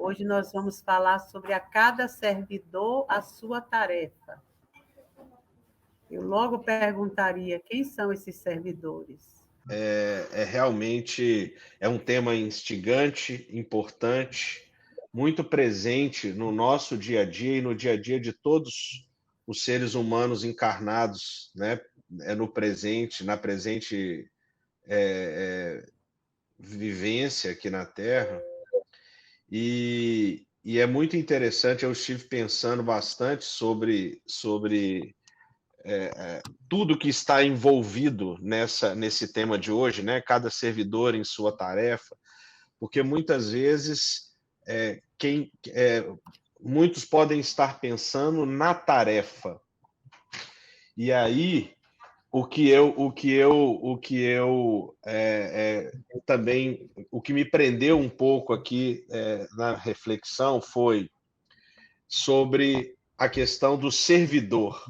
Hoje nós vamos falar sobre a cada servidor a sua tarefa. Eu logo perguntaria, quem são esses servidores? Realmente um tema instigante, importante, muito presente no nosso dia a dia e no dia a dia de todos os seres humanos encarnados, né? No presente, na presente vivência aqui na Terra. E é muito interessante, eu estive pensando bastante sobre tudo que está envolvido nesse tema de hoje, né? Cada servidor em sua tarefa, porque muitas vezes muitos podem estar pensando na tarefa. E aí também o que me prendeu um pouco aqui na reflexão foi sobre a questão do servidor,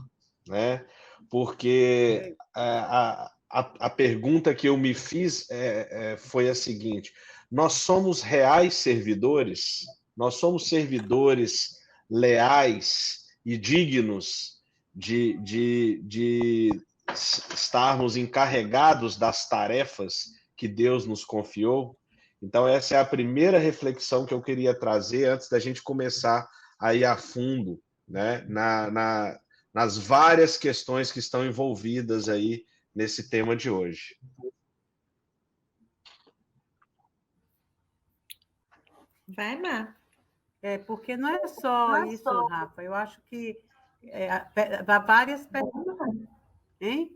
né? Porque a pergunta que eu me fiz foi a seguinte: nós somos reais servidores? Nós somos servidores leais e dignos de estarmos encarregados das tarefas que Deus nos confiou? Então, essa é a primeira reflexão que eu queria trazer antes da gente começar a ir a fundo, né, nas várias questões que estão envolvidas aí nesse tema de hoje. Vai, Má. Porque não é só isso, Rafa. Eu acho que há várias perguntas. Hein?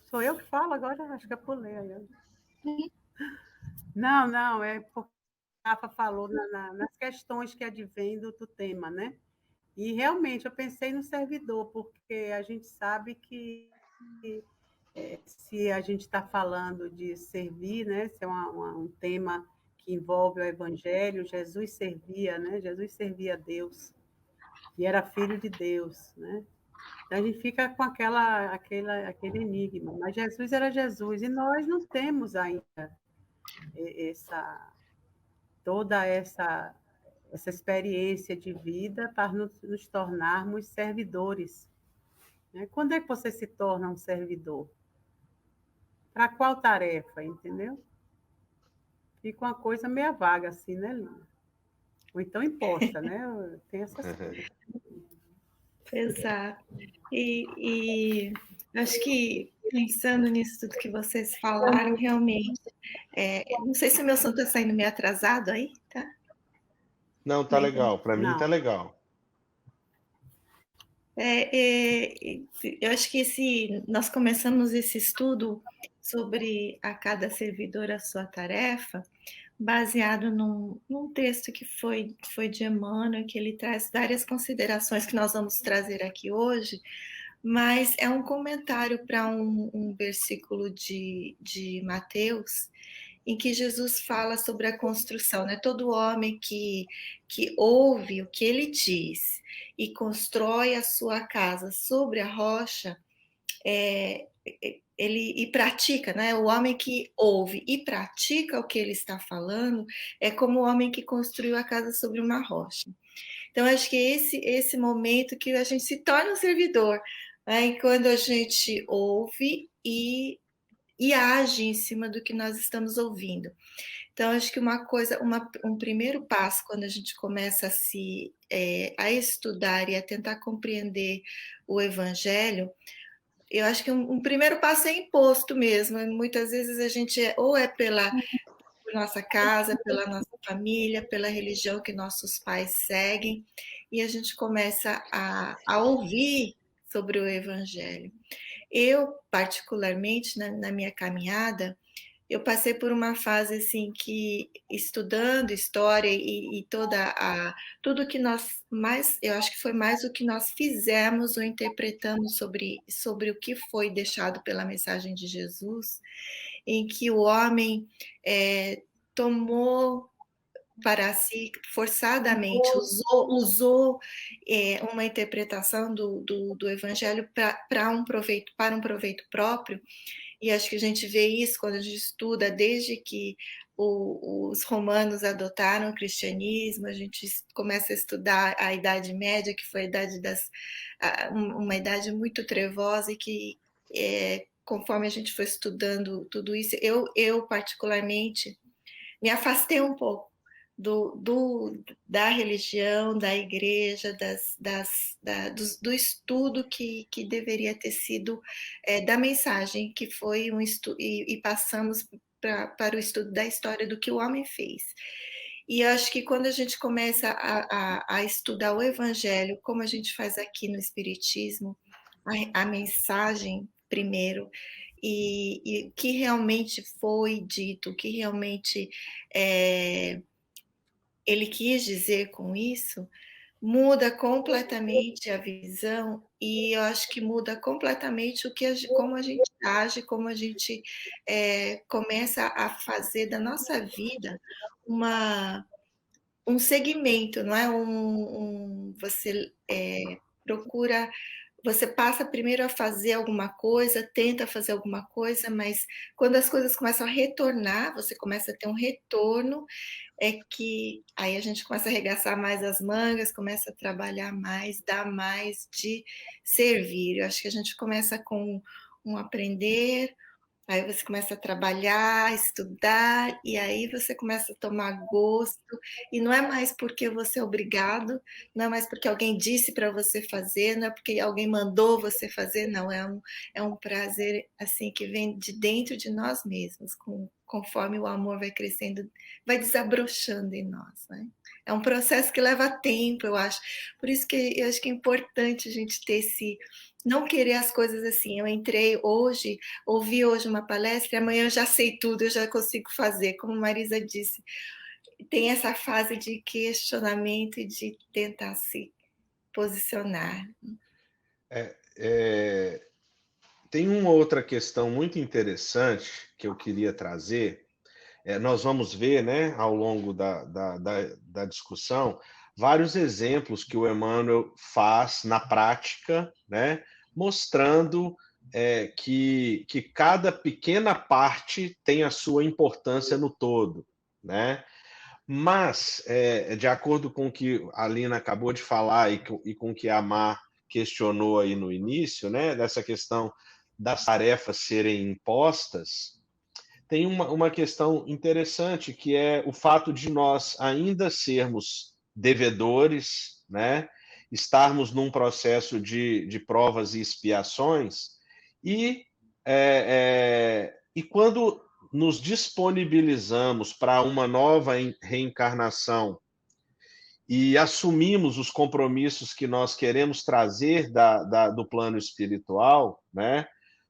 Sou eu que falo agora? Acho que eu pulei aí. Não, é porque a Rafa falou nas questões que advêm do tema, né? E realmente eu pensei no servidor, porque a gente sabe que se a gente está falando de servir, né? Se é um tema que envolve o Evangelho, Jesus servia, né? Jesus servia a Deus e era filho de Deus, né? Então a gente fica com aquele enigma. Mas Jesus era Jesus e nós não temos ainda toda essa experiência de vida para nos tornarmos servidores. Né? Quando é que você se torna um servidor? Para qual tarefa, entendeu? Fica uma coisa meia vaga assim, né, Lina? Ou então imposta, né? Tem essas coisas. Exato. E acho que, pensando nisso tudo que vocês falaram, realmente, não sei se o meu som está saindo meio atrasado aí, tá? Não, tá legal. Para mim tá legal. Eu acho que nós começamos esse estudo sobre a cada servidor a sua tarefa, baseado num texto que foi de Emmanuel, que ele traz várias considerações que nós vamos trazer aqui hoje, mas é um comentário para um versículo de Mateus, em que Jesus fala sobre a construção, né? Todo homem que ouve o que ele diz e constrói a sua casa sobre a rocha, ele pratica, né? O homem que ouve e pratica o que ele está falando é como o homem que construiu a casa sobre uma rocha. Então, acho que esse momento que a gente se torna um servidor, né? Quando a gente ouve e age em cima do que nós estamos ouvindo. Então, acho que um primeiro passo quando a gente começa a estudar e a tentar compreender o Evangelho, eu acho que um primeiro passo é imposto mesmo. Muitas vezes a gente ou pela nossa casa, pela nossa família, pela religião que nossos pais seguem, e a gente começa a ouvir sobre o Evangelho. Eu, particularmente, na minha caminhada, eu passei por uma fase assim que, estudando história e tudo que eu acho que foi mais o que nós fizemos ou interpretamos sobre o que foi deixado pela mensagem de Jesus, em que o homem tomou para si, forçadamente usou uma interpretação do Evangelho para um proveito próprio, e acho que a gente vê isso quando a gente estuda, desde que os romanos adotaram o cristianismo, a gente começa a estudar a Idade Média, que foi a idade uma idade muito trevosa, e que, conforme a gente foi estudando tudo isso, eu particularmente me afastei um pouco da religião, da igreja, do estudo que deveria ter sido da mensagem, que foi um estudo, e passamos para o estudo da história do que o homem fez. E eu acho que quando a gente começa a estudar o Evangelho, como a gente faz aqui no Espiritismo, a mensagem primeiro, e o que realmente foi dito, o que realmente ele quis dizer com isso, muda completamente a visão, e eu acho que muda completamente como a gente age, como a gente começa a fazer da nossa vida um segmento, não é? Você procura, você passa primeiro a fazer alguma coisa, tenta fazer alguma coisa, mas quando as coisas começam a retornar, você começa a ter um retorno, que aí a gente começa a arregaçar mais as mangas, começa a trabalhar mais, dar mais de servir. Eu acho que a gente começa com um aprender, aí você começa a trabalhar, estudar, e aí você começa a tomar gosto, e não é mais porque você é obrigado, não é mais porque alguém disse para você fazer, não é porque alguém mandou você fazer, não, é um prazer assim que vem de dentro de nós mesmos, conforme o amor vai crescendo, vai desabrochando em nós, né? É um processo que leva tempo, eu acho. Por isso que eu acho que é importante a gente ter não querer as coisas assim. Eu entrei hoje, ouvi hoje uma palestra, e amanhã eu já sei tudo, eu já consigo fazer. Como Marisa disse, tem essa fase de questionamento e de tentar se posicionar. Tem uma outra questão muito interessante que eu queria trazer. Nós vamos ver, né, ao longo da discussão, vários exemplos que o Emmanuel faz na prática, né, mostrando que cada pequena parte tem a sua importância no todo, né? Mas, de acordo com o que a Lina acabou de falar e com o que a Mar questionou aí no início, né, dessa questão das tarefas serem impostas, tem uma questão interessante, que é o fato de nós ainda sermos devedores, né? Estarmos num processo de provas e expiações, e quando nos disponibilizamos para uma nova reencarnação e assumimos os compromissos que nós queremos trazer do plano espiritual, né?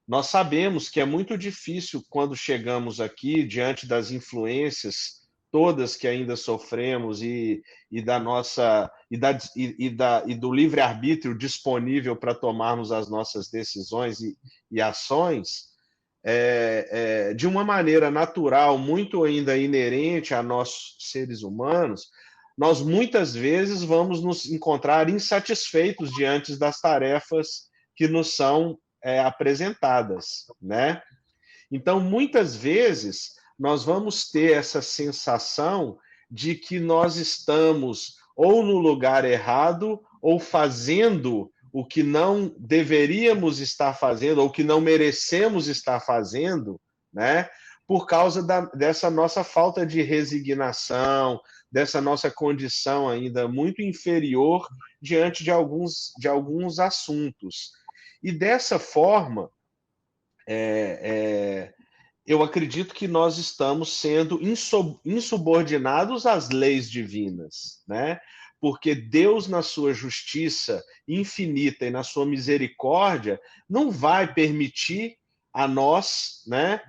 Nós sabemos que é muito difícil, quando chegamos aqui, diante das influências todas que ainda sofremos e do livre-arbítrio disponível para tomarmos as nossas decisões e ações, de uma maneira natural, muito ainda inerente a nós seres humanos, nós muitas vezes vamos nos encontrar insatisfeitos diante das tarefas que nos são apresentadas, né? Então, muitas vezes, nós vamos ter essa sensação de que nós estamos ou no lugar errado, ou fazendo o que não deveríamos estar fazendo, ou que não merecemos estar fazendo, né? Por causa dessa nossa falta de resignação, dessa nossa condição ainda muito inferior diante de alguns assuntos. E dessa forma, eu acredito que nós estamos sendo insubordinados às leis divinas, né? Porque Deus, na sua justiça infinita e na sua misericórdia, não vai permitir a nós, né,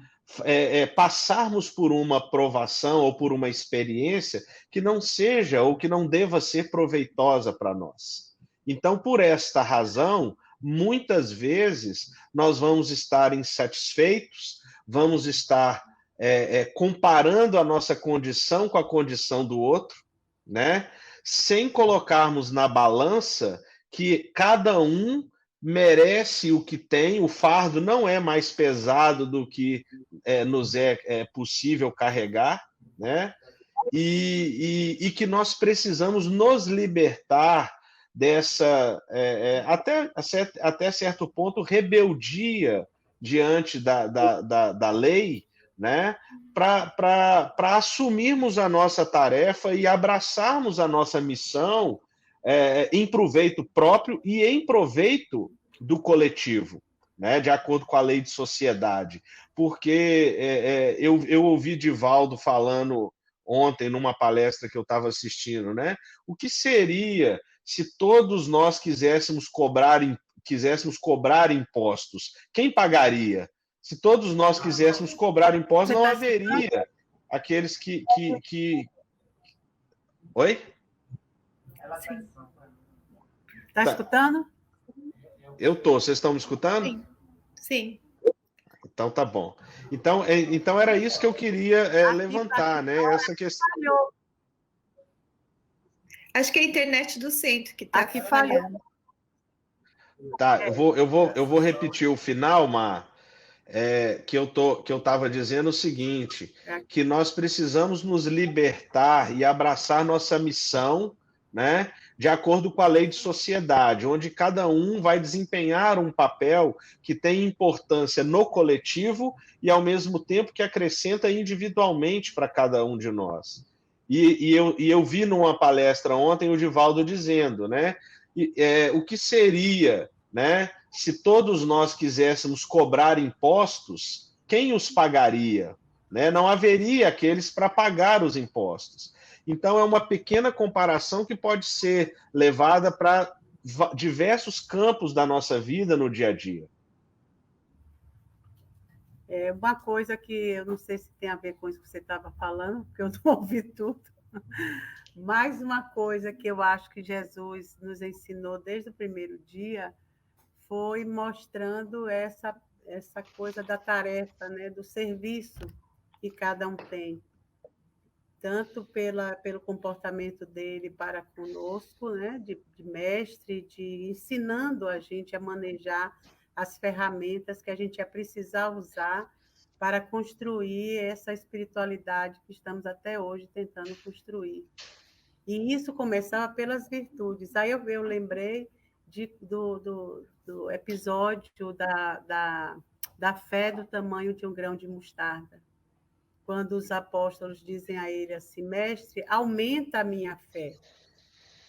passarmos por uma provação ou por uma experiência que não seja ou que não deva ser proveitosa para nós. Então, por esta razão, muitas vezes nós vamos estar insatisfeitos, vamos estar comparando a nossa condição com a condição do outro, né? Sem colocarmos na balança que cada um merece o que tem, o fardo não é mais pesado do que nos é possível carregar, né? E que nós precisamos nos libertar dessa, até certo ponto, rebeldia diante da lei, né? Para assumirmos a nossa tarefa e abraçarmos a nossa missão em proveito próprio e em proveito do coletivo, né? De acordo com a lei de sociedade. Porque eu ouvi Divaldo falando ontem numa palestra que eu estava assistindo, né? O que seria se todos nós quiséssemos cobrar impostos? Quem pagaria? Se todos nós quiséssemos cobrar impostos, não haveria aqueles que... Oi? Está escutando? Eu estou. Vocês estão me escutando? Sim. Sim. Então tá bom. Então era isso que eu queria levantar, né? Essa questão. Acho que é a internet do centro que está aqui falhando. Tá, eu vou repetir o final, Mar, que eu estava dizendo o seguinte, que nós precisamos nos libertar e abraçar nossa missão, né, de acordo com a lei de sociedade, onde cada um vai desempenhar um papel que tem importância no coletivo e, ao mesmo tempo, que acrescenta individualmente para cada um de nós. E eu vi numa palestra ontem o Divaldo dizendo, né, o que seria, né, se todos nós quiséssemos cobrar impostos, quem os pagaria? Né? Não haveria aqueles para pagar os impostos. Então, é uma pequena comparação que pode ser levada para diversos campos da nossa vida no dia a dia. Uma coisa que eu não sei se tem a ver com isso que você estava falando, porque eu não ouvi tudo. Mais uma coisa que eu acho que Jesus nos ensinou desde o primeiro dia foi mostrando essa coisa da tarefa, né, do serviço que cada um tem, tanto pelo comportamento dele para conosco, né, de mestre, de ensinando a gente a manejar as ferramentas que a gente ia precisar usar para construir essa espiritualidade que estamos até hoje tentando construir. E isso começava pelas virtudes. Aí eu lembrei do episódio da fé do tamanho de um grão de mostarda, quando os apóstolos dizem a ele assim, mestre, aumenta a minha fé.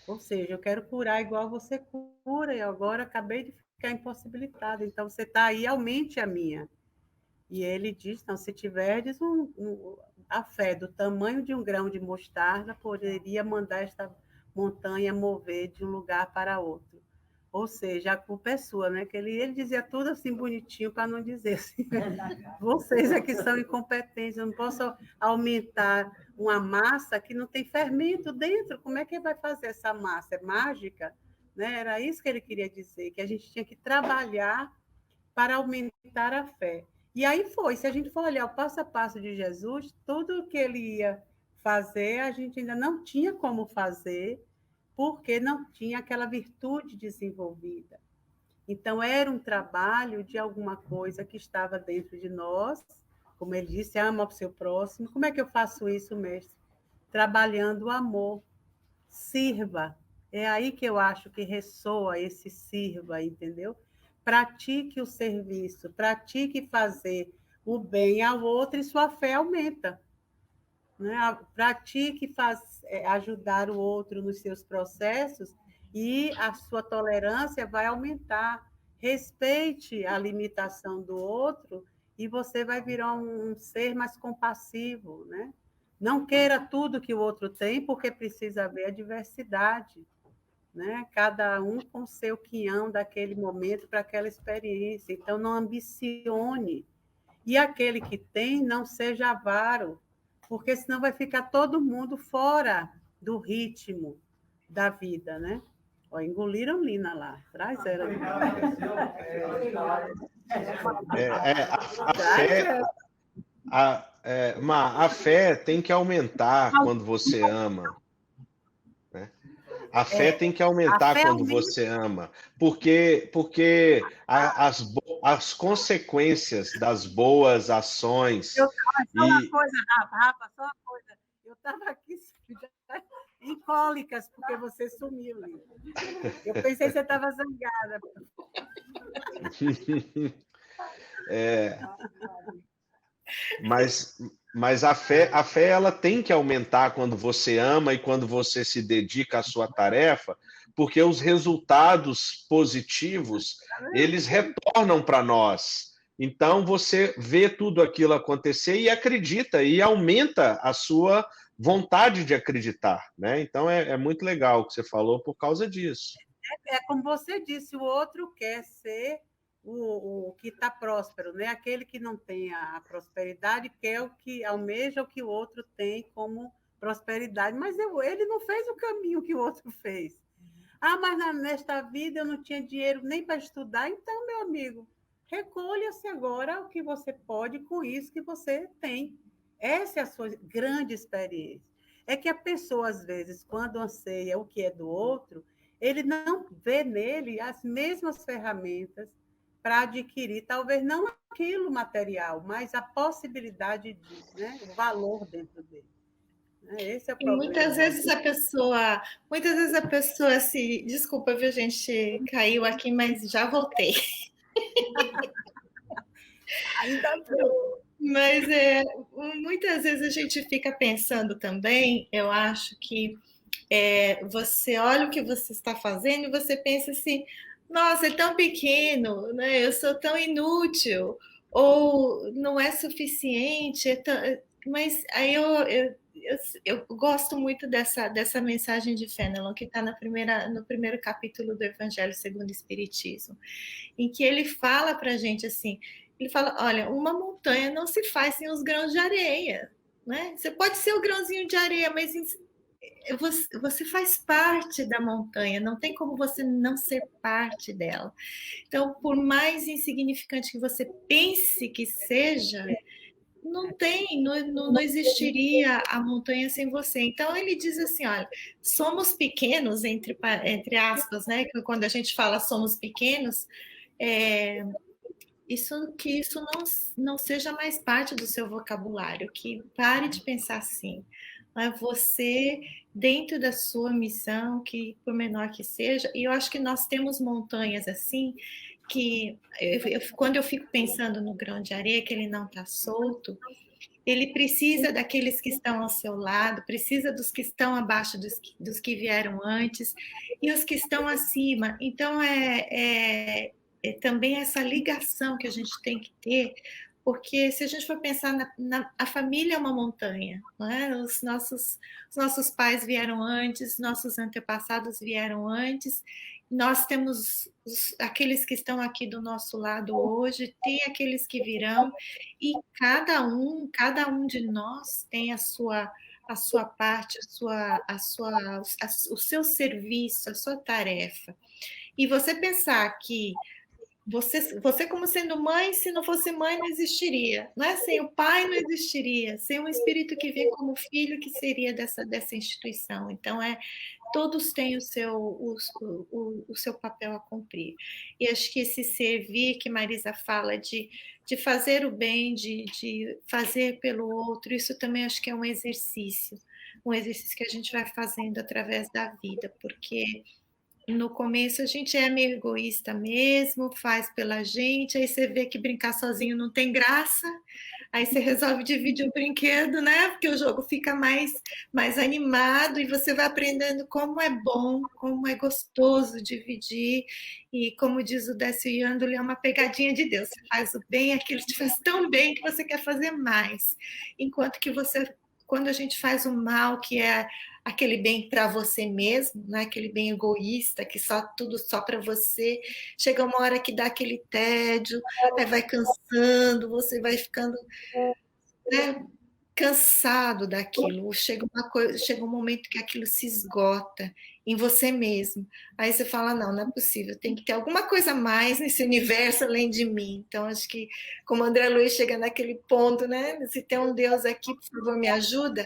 Ou seja, eu quero curar igual você cura, e agora acabei de ficar impossibilitada, então você está aí, aumente a minha. E ele diz, não, se tiverdes a fé do tamanho de um grão de mostarda, poderia mandar esta montanha mover de um lugar para outro. Ou seja, a culpa é sua, né? Que ele dizia tudo assim bonitinho para não dizer assim. Vocês é que são incompetentes, eu não posso aumentar uma massa que não tem fermento dentro. Como é que ele vai fazer essa massa? É mágica? Né? Era isso que ele queria dizer, que a gente tinha que trabalhar para aumentar a fé. E aí foi, se a gente for olhar o passo a passo de Jesus, tudo o que ele ia fazer, a gente ainda não tinha como fazer, porque não tinha aquela virtude desenvolvida. Então, era um trabalho de alguma coisa que estava dentro de nós, como ele disse, ama o seu próximo. Como é que eu faço isso, mestre? Trabalhando o amor. Sirva. É aí que eu acho que ressoa esse sirva, entendeu? Pratique o serviço, pratique fazer o bem ao outro e sua fé aumenta. Né? Pratique ajudar o outro nos seus processos e a sua tolerância vai aumentar. Respeite a limitação do outro e você vai virar um ser mais compassivo. Né? Não queira tudo que o outro tem, porque precisa haver a diversidade. Né? Cada um com o seu quinhão daquele momento para aquela experiência. Então, não ambicione. E aquele que tem, não seja avaro, porque senão vai ficar todo mundo fora do ritmo da vida, né? Ó, engoliram Lina lá. Traz ela. a fé tem que aumentar quando você ama. Né? A fé tem que aumentar quando você ama, porque as consequências das boas ações. Só uma coisa, Rafa, só uma coisa. Eu estava aqui em cólicas, porque você sumiu, Lívia. Eu pensei que você estava zangada. Mas a fé ela tem que aumentar quando você ama e quando você se dedica à sua tarefa, porque os resultados positivos, eles retornam para nós. Então você vê tudo aquilo acontecer e acredita, e aumenta a sua vontade de acreditar, né? Então é muito legal o que você falou por causa disso. Como você disse, o outro quer ser o que está próspero, né? Aquele que não tem a prosperidade quer o que almeja o que o outro tem como prosperidade, mas ele não fez o caminho que o outro fez. Mas nesta vida eu não tinha dinheiro nem para estudar, então, meu amigo, recolha-se agora o que você pode com isso que você tem. Essa é a sua grande experiência. É que a pessoa, às vezes, quando anseia o que é do outro, ele não vê nele as mesmas ferramentas para adquirir, talvez não aquilo material, mas a possibilidade de, né, o valor dentro dele. Esse é o problema. Muitas vezes a pessoa se... Desculpa, viu, gente? Caiu aqui, mas já voltei. Ainda não. Mas muitas vezes a gente fica pensando também, eu acho que você olha o que você está fazendo e você pensa assim, nossa, é tão pequeno, né? Eu sou tão inútil, ou não é suficiente, mas aí eu gosto muito dessa mensagem de Fenelon, que está no primeiro capítulo do Evangelho segundo o Espiritismo, em que ele fala para a gente assim, ele fala, olha, uma montanha não se faz sem os grãos de areia, né? Você pode ser o grãozinho de areia, mas você faz parte da montanha, não tem como você não ser parte dela. Então, por mais insignificante que você pense que seja, não existiria a montanha sem você. Então, ele diz assim, olha, somos pequenos, entre aspas, né? Quando a gente fala somos pequenos, que isso não seja mais parte do seu vocabulário, que pare de pensar assim. Você, dentro da sua missão, que por menor que seja, e eu acho que nós temos montanhas assim, que quando eu fico pensando no grão de areia, que ele não está solto, ele precisa daqueles que estão ao seu lado, precisa dos que estão abaixo dos que vieram antes, e os que estão acima. Então, também essa ligação que a gente tem que ter, porque se a gente for pensar a família é uma montanha, não é? Os nossos pais vieram antes, nossos antepassados vieram antes, nós temos aqueles que estão aqui do nosso lado hoje, tem aqueles que virão, e cada um de nós tem a sua parte, o seu serviço, a sua tarefa. E você pensar que você como sendo mãe, se não fosse mãe, não existiria. Não é? Sem o pai, não existiria. Sem um espírito que vem como filho, que seria dessa instituição. Então, todos têm o seu papel a cumprir. E acho que esse servir que Marisa fala de fazer o bem, de fazer pelo outro, isso também acho que é um exercício que a gente vai fazendo através da vida, porque no começo a gente é meio egoísta mesmo, faz pela gente, aí você vê que brincar sozinho não tem graça, aí você resolve dividir o brinquedo, né? Porque o jogo fica mais animado e você vai aprendendo como é bom, como é gostoso dividir, e como diz o Décio Yandoli, é uma pegadinha de Deus, você faz o bem, aquilo te faz tão bem que você quer fazer mais, enquanto que quando a gente faz o mal, que é aquele bem para você mesmo, né? Aquele bem egoísta, que tudo só para você, chega uma hora que dá aquele tédio, aí vai cansando, você vai ficando, né, cansado daquilo, chega um momento que aquilo se esgota, em você mesmo. Aí você fala, não é possível, tem que ter alguma coisa a mais nesse universo além de mim. Então, acho que, como André Luiz chega naquele ponto, né? Se tem um Deus aqui, por favor, me ajuda.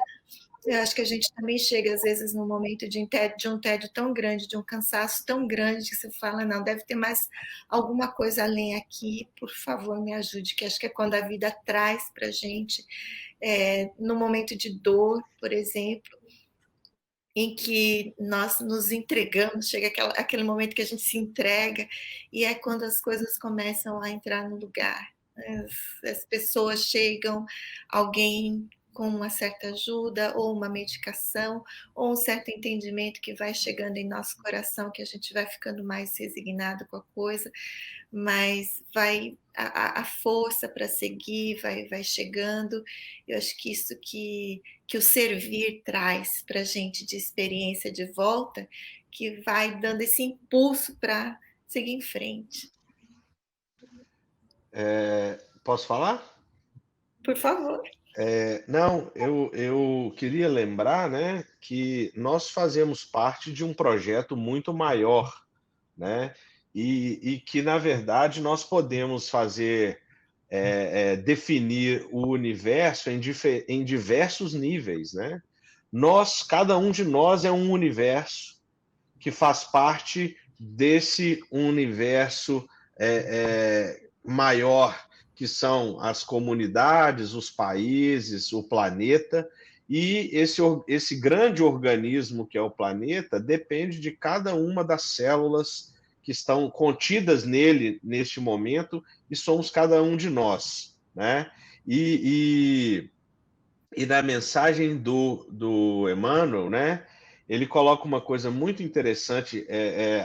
Eu acho que a gente também chega, às vezes, num momento de um tédio tão grande, de um cansaço tão grande, que você fala, não, deve ter mais alguma coisa além aqui, por favor, me ajude, que acho que é quando a vida traz para a gente, no momento de dor, por exemplo, em que nós nos entregamos, chega aquele momento que a gente se entrega, e é quando as coisas começam a entrar no lugar. As pessoas chegam, alguém com uma certa ajuda, ou uma medicação, ou um certo entendimento que vai chegando em nosso coração, que a gente vai ficando mais resignado com a coisa, mas vai a força para seguir vai chegando. Eu acho que isso que o servir traz para a gente de experiência de volta, que vai dando esse impulso para seguir em frente. Posso falar? Por favor. Não, eu queria lembrar, né, que nós fazemos parte de um projeto muito maior, né, e que, na verdade, nós podemos fazer, definir o universo em diversos níveis, né? Cada um de nós é um universo que faz parte desse universo maior, que são as comunidades, os países, o planeta, e esse grande organismo que é o planeta depende de cada uma das células que estão contidas nele neste momento, e somos cada um de nós, né? E na mensagem do Emmanuel, né, ele coloca uma coisa muito interessante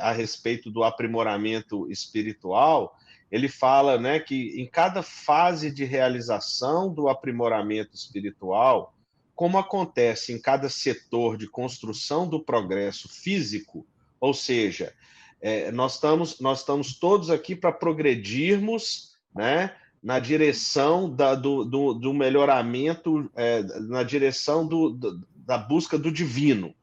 a respeito do aprimoramento espiritual. Ele fala, né, que em cada fase de realização do aprimoramento espiritual, como acontece em cada setor de construção do progresso físico, ou seja, nós estamos todos aqui para progredirmos, né, na direção do melhoramento, na direção da busca do divino.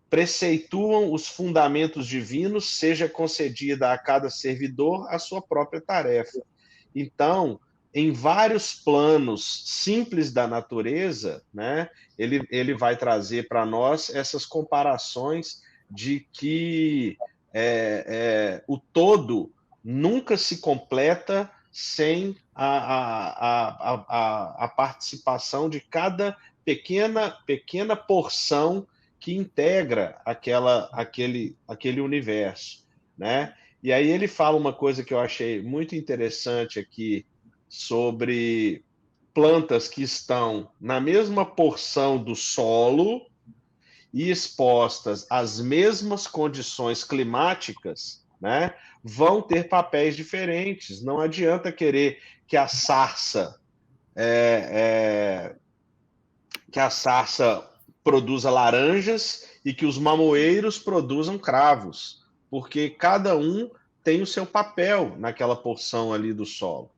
Preceituam os fundamentos divinos, seja concedida a cada servidor a sua própria tarefa. Então, em vários planos simples da natureza, né, ele vai trazer para nós essas comparações de que o todo nunca se completa sem a participação de cada pequena porção que integra aquele universo, né? E aí ele fala uma coisa que eu achei muito interessante aqui sobre plantas que estão na mesma porção do solo e expostas às mesmas condições climáticas, né, vão ter papéis diferentes. Não adianta querer que a sarça produza laranjas e que os mamoeiros produzam cravos, porque cada um tem o seu papel naquela porção ali do solo.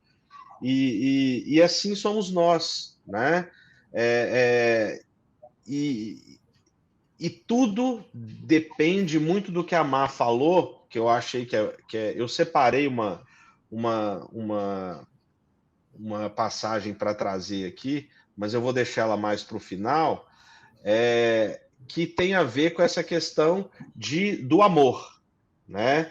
E assim somos nós, né? E tudo depende muito do que a Má falou, que eu achei eu separei uma passagem para trazer aqui, mas eu vou deixar ela mais para o final, que tem a ver com essa questão do amor, né?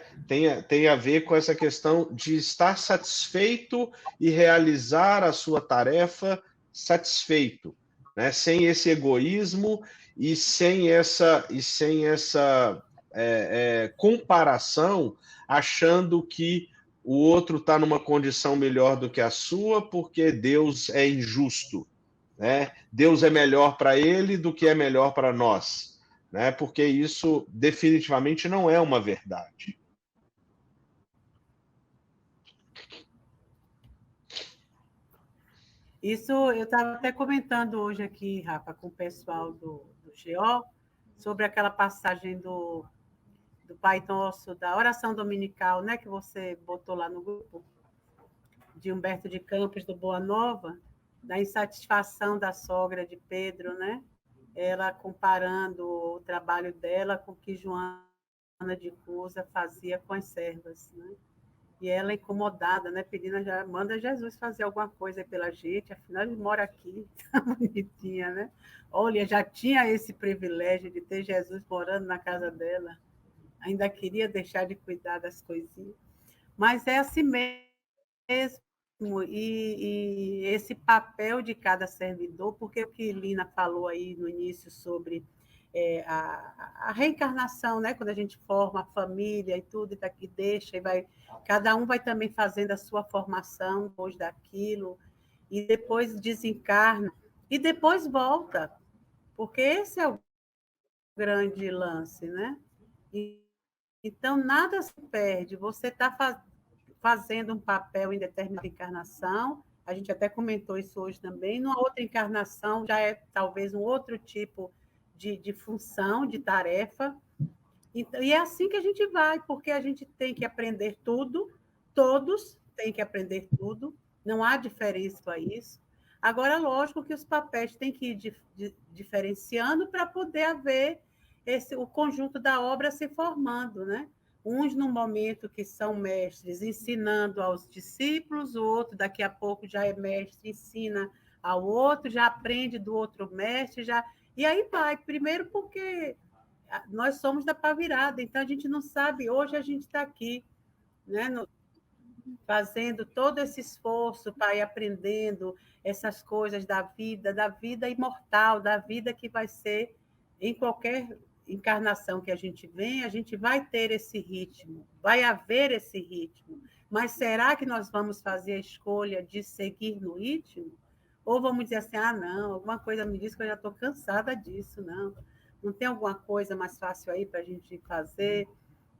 Tem a ver com essa questão de estar satisfeito e realizar a sua tarefa satisfeito, né? Sem esse egoísmo e sem essa comparação, achando que o outro está numa condição melhor do que a sua porque Deus é injusto, né? Deus é melhor para ele do que é melhor para nós, né? Porque isso definitivamente não é uma verdade. Isso eu estava até comentando hoje aqui, Rafa, com o pessoal do GO, sobre aquela passagem do Pai Nosso, da oração dominical, né, que você botou lá no grupo, de Humberto de Campos, do Boa Nova, da insatisfação da sogra de Pedro, né? ela comparando o trabalho dela com o que Joana de Cusa fazia com as servas, né? E ela incomodada, né, pedindo, já manda Jesus fazer alguma coisa pela gente, afinal ele mora aqui, tá bonitinha, né? Olha, já tinha esse privilégio de ter Jesus morando na casa dela, ainda queria deixar de cuidar das coisinhas. Mas é assim mesmo, e esse papel de cada servidor, porque o que Lina falou aí no início sobre a reencarnação, né? Quando a gente forma a família e tudo, e daqui deixa, e vai, cada um vai também fazendo a sua formação depois daquilo, e depois desencarna, e depois volta, porque esse é o grande lance, né? E, então, nada se perde, você está fazendo um papel em determinada encarnação, a gente até comentou isso hoje também, numa outra encarnação já é talvez um outro tipo de função, de tarefa, e é assim que a gente vai, porque a gente tem que aprender tudo, todos têm que aprender tudo, não há diferença a isso. Agora, lógico que os papéis têm que ir diferenciando para poder haver o conjunto da obra se formando, né? Uns no momento que são mestres ensinando aos discípulos, o outro daqui a pouco já é mestre, ensina ao outro, já aprende do outro mestre, já e aí vai. Primeiro porque nós somos da pá virada, então a gente não sabe, hoje a gente está aqui, né, fazendo todo esse esforço para ir aprendendo essas coisas da vida imortal, da vida que vai ser em qualquer encarnação que a gente vem, a gente vai ter esse ritmo, vai haver esse ritmo. Mas será que nós vamos fazer a escolha de seguir no ritmo? Ou vamos dizer assim, ah, não, alguma coisa me diz que eu já estou cansada disso, não. Não tem alguma coisa mais fácil aí para a gente fazer?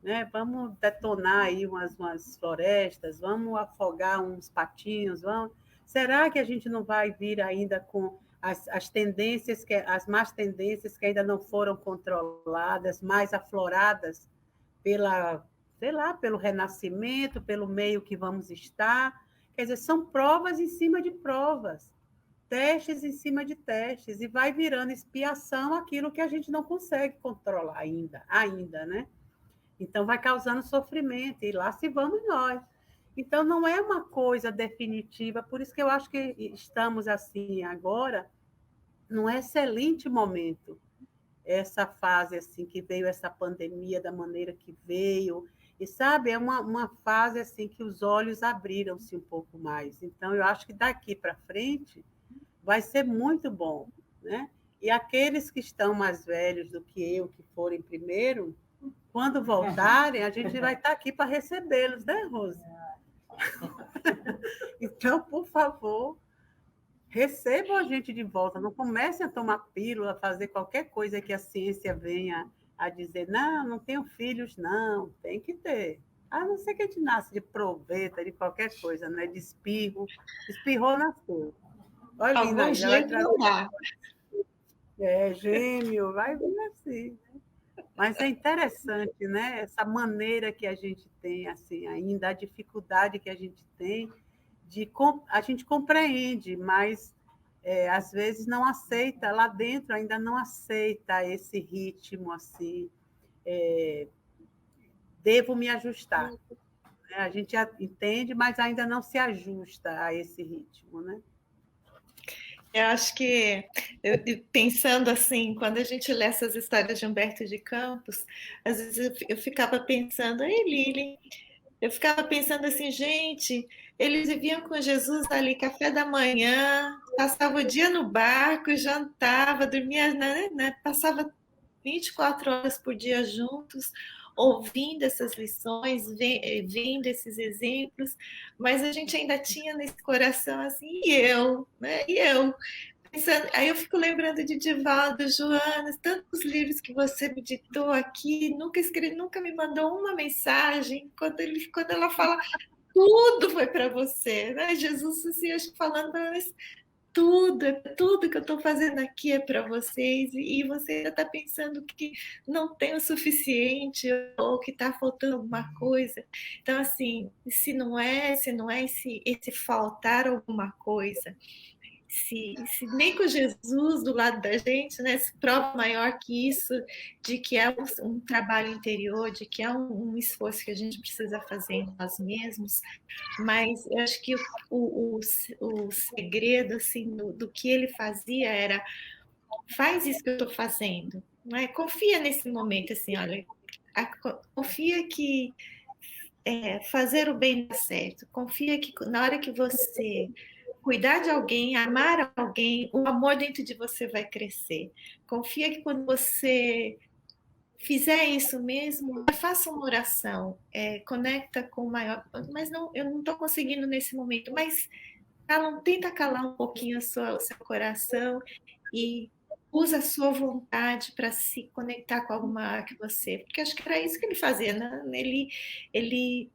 Né? Vamos detonar aí umas florestas, vamos afogar uns patinhos, vamos. Será que a gente não vai vir ainda com as tendências, as más tendências que ainda não foram controladas, mais afloradas pela, sei lá, pelo renascimento, pelo meio que vamos estar? Quer dizer, são provas em cima de provas, testes em cima de testes, e vai virando expiação aquilo que a gente não consegue controlar ainda, né? Então, vai causando sofrimento, e lá se vamos nós. Então, não é uma coisa definitiva, por isso que eu acho que estamos assim agora, num excelente momento, essa fase assim que veio essa pandemia da maneira que veio, e sabe, é uma fase assim que os olhos abriram-se um pouco mais. Então, eu acho que daqui para frente vai ser muito bom, né? E aqueles que estão mais velhos do que eu, que forem primeiro, quando voltarem, a gente vai estar aqui para recebê-los, né, Rose? Então, por favor, recebam a gente de volta. Não comecem a tomar pílula, a fazer qualquer coisa que a ciência venha a dizer, não, não tenho filhos, não, tem que ter. A não ser que a gente nasce de proveta, de qualquer coisa, né? De espirro. Espirrou, nasceu. Olha, Lina, Algum já vai jeito não dá. gêmeo, vai vir assim. Mas é interessante, né? Essa maneira que a gente tem, assim, ainda a dificuldade que a gente tem a gente compreende, mas às vezes não aceita lá dentro, ainda não aceita esse ritmo assim. Devo me ajustar. Né? A gente entende, mas ainda não se ajusta a esse ritmo, né? Eu acho que, pensando assim, quando a gente lê essas histórias de Humberto de Campos, às vezes eu ficava pensando, ei, Lili, eu ficava pensando assim, gente, eles viviam com Jesus ali, café da manhã, passava o dia no barco, jantava, dormia, né, passava 24 horas por dia juntos, ouvindo essas lições, vendo esses exemplos, mas a gente ainda tinha nesse coração assim, e eu, né? E eu? Pensando, aí eu fico lembrando de Divaldo, Joana, tantos livros que você me ditou aqui, nunca me mandou uma mensagem, quando ela fala, tudo foi para você, né? Jesus, assim, acho que falando para nós, tudo que eu estou fazendo aqui é para vocês, e você ainda está pensando que não tem o suficiente ou que está faltando alguma coisa. Então, assim, se não é esse faltar alguma coisa, se nem com Jesus do lado da gente, né, se prova maior que isso, de que é um trabalho interior, de que é um esforço que a gente precisa fazer em nós mesmos, mas eu acho que o segredo assim, do que ele fazia era: faz isso que eu estou fazendo, né? Confia nesse momento, assim, olha, confia que fazer o bem dá certo, confia que na hora que você cuidar de alguém, amar alguém, o amor dentro de você vai crescer. Confia que quando você fizer isso mesmo, faça uma oração, conecta com o maior. Mas não, eu não estou conseguindo nesse momento. Mas tenta calar um pouquinho o seu coração e usa a sua vontade para se conectar com algo maior que você. Porque acho que era isso que ele fazia, né? Ele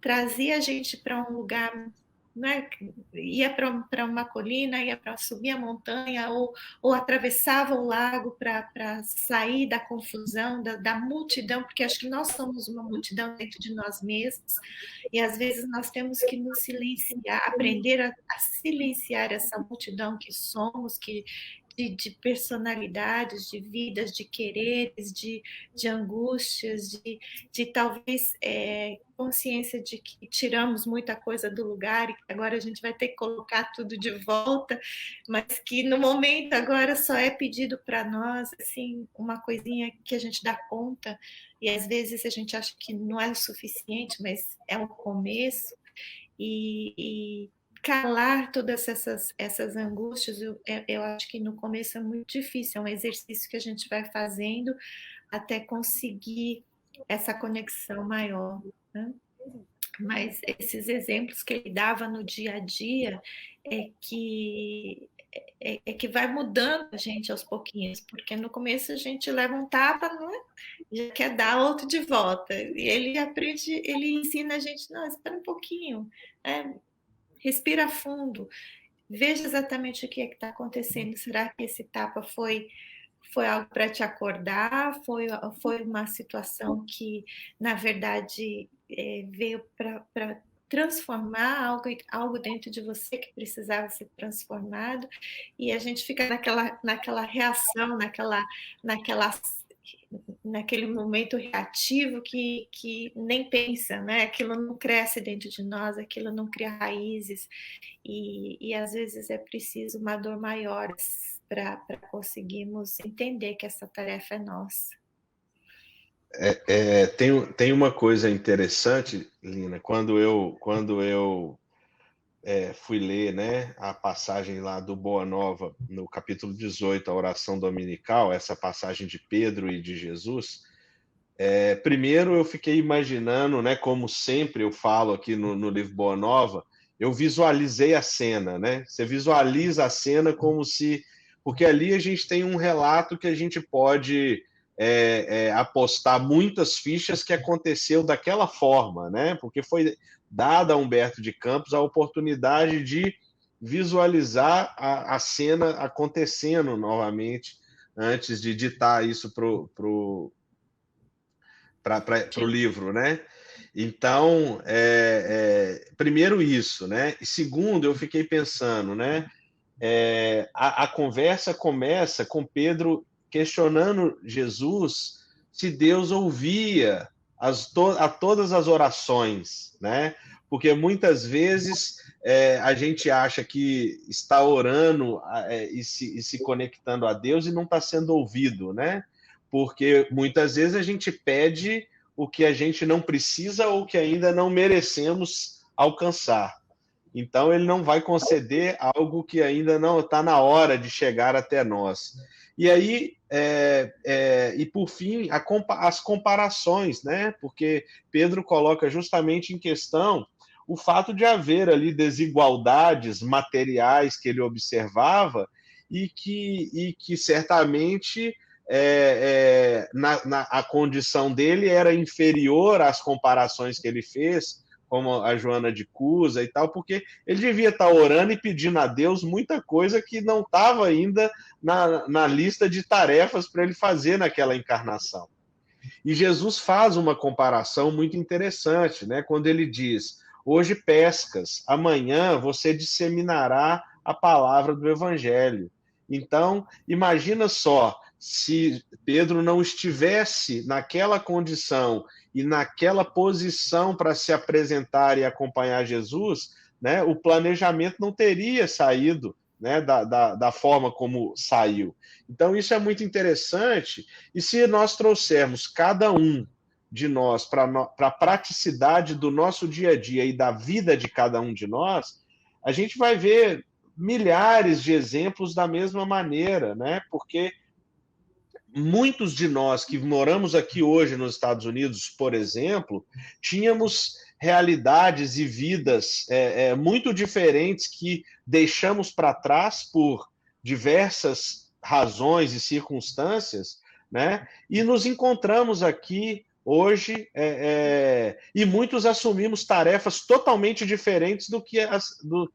trazia a gente para um lugar, né? Ia para uma colina, ia para subir a montanha, ou atravessava o lago para sair da confusão, da multidão, porque acho que nós somos uma multidão dentro de nós mesmos, e às vezes nós temos que nos silenciar, aprender a silenciar essa multidão que somos, de personalidades, de vidas, de quereres, de angústias, de talvez consciência de que tiramos muita coisa do lugar e que agora a gente vai ter que colocar tudo de volta, mas que no momento agora só é pedido para nós assim, uma coisinha que a gente dá conta, e às vezes a gente acha que não é o suficiente, mas é um começo, e calar todas essas angústias, eu acho que no começo é muito difícil, é um exercício que a gente vai fazendo até conseguir essa conexão maior, né? Mas esses exemplos que ele dava no dia a dia é que vai mudando a gente aos pouquinhos, porque no começo a gente leva um tapa, não é? Já quer dar outro de volta, e ele ensina a gente, não, espera um pouquinho, respira fundo, veja exatamente o que está acontecendo. Será que esse tapa foi algo para te acordar? Foi uma situação que, na verdade, veio para transformar algo dentro de você que precisava ser transformado? E a gente fica naquela reação, naquele momento reativo que nem pensa, né? Aquilo não cresce dentro de nós, aquilo não cria raízes, e às vezes é preciso uma dor maior para conseguirmos entender que essa tarefa é nossa. Tem uma coisa interessante, Lina, quando eu fui ler, né, a passagem lá do Boa Nova, no capítulo 18, a oração dominical, essa passagem de Pedro e de Jesus, primeiro eu fiquei imaginando, né, como sempre eu falo aqui no livro Boa Nova, eu visualizei a cena, né? Você visualiza a cena como se... Porque ali a gente tem um relato que a gente pode apostar muitas fichas que aconteceu daquela forma, né? Porque foi dada a Humberto de Campos a oportunidade de visualizar a cena acontecendo novamente antes de ditar isso para o livro, né? Então, primeiro isso, né? E segundo, eu fiquei pensando, né? A conversa começa com Pedro questionando Jesus se Deus ouvia a todas as orações, né? Porque muitas vezes a gente acha que está orando e se conectando a Deus e não está sendo ouvido, né? Porque muitas vezes a gente pede o que a gente não precisa ou que ainda não merecemos alcançar. Então, ele não vai conceder algo que ainda não está na hora de chegar até nós. E aí, e por fim, as comparações, né? Porque Pedro coloca justamente em questão o fato de haver ali desigualdades materiais que ele observava e que certamente a condição dele era inferior às comparações que ele fez, como a Joana de Cusa e tal, porque ele devia estar orando e pedindo a Deus muita coisa que não estava ainda na lista de tarefas para ele fazer naquela encarnação. E Jesus faz uma comparação muito interessante, né? Quando ele diz: hoje pescas, amanhã você disseminará a palavra do Evangelho. Então, imagina só, se Pedro não estivesse naquela condição e naquela posição para se apresentar e acompanhar Jesus, né, o planejamento não teria saído, né, da forma como saiu. Então, isso é muito interessante, e se nós trouxermos cada um de nós para a praticidade do nosso dia a dia e da vida de cada um de nós, a gente vai ver milhares de exemplos da mesma maneira, né? Porque muitos de nós que moramos aqui hoje nos Estados Unidos, por exemplo, tínhamos realidades e vidas muito diferentes que deixamos para trás por diversas razões e circunstâncias, né? E nos encontramos aqui hoje e muitos assumimos tarefas totalmente diferentes